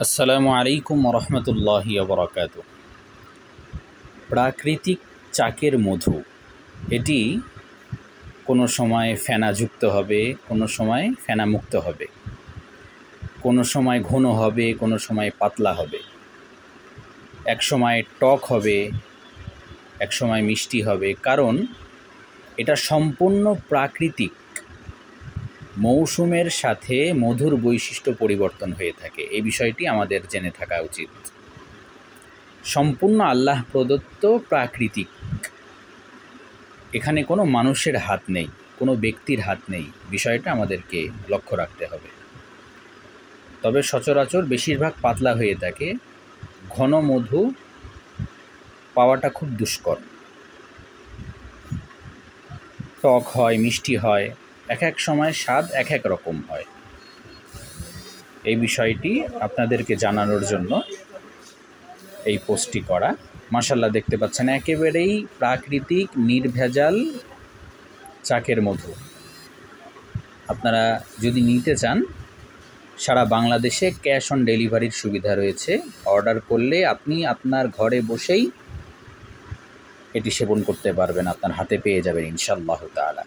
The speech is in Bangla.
আসসালামু আলাইকুম রহমতুল্লাহি ওবরাকাত। প্রাকৃতিক চাকের মধু এটি কোনো সময় ফেনাযুক্ত হবে, কোনো সময় ফেনামুক্ত হবে, কোনো সময় ঘন হবে, কোনো সময় পাতলা হবে, এক সময় টক হবে, এক সময় মিষ্টি হবে। কারণ এটা সম্পূর্ণ প্রাকৃতিক, মৌসুমের সাথে মধুর বৈশিষ্ট্য পরিবর্তন হয়ে থাকে। এই বিষয়টি আমাদের জেনে থাকা উচিত। সম্পূর্ণ আল্লাহ প্রদত্ত, প্রাকৃতিক। এখানে কোনো মানুষের হাত নেই, কোনো ব্যক্তির হাত নেই। বিষয়টা আমাদেরকে লক্ষ্য রাখতে হবে। তবে সচরাচর বেশিরভাগ পাতলা হয়ে থাকে। ঘন মধু পাওয়াটা খুব দুষ্কর। টক হয়, মিষ্টি হয়, এক এক সময় স্বাদ এক এক রকম হয়। এই বিষয়টি আপনাদেরকে জানানোর জন্য এই পোস্টটি করা। মাশাআল্লাহ, দেখতে পাচ্ছেন একেবারেই প্রাকৃতিক নির্ভেজাল চাকের মধু। আপনারা যদি নিতে চান, সারা বাংলাদেশে ক্যাশ অন ডেলিভারির সুবিধা রয়েছে। অর্ডার করলে আপনি আপনার ঘরে বসেই এটি সেবন করতে পারবেন, আপনার হাতে পেয়ে যাবেন ইনশাআল্লাহ তাআলা।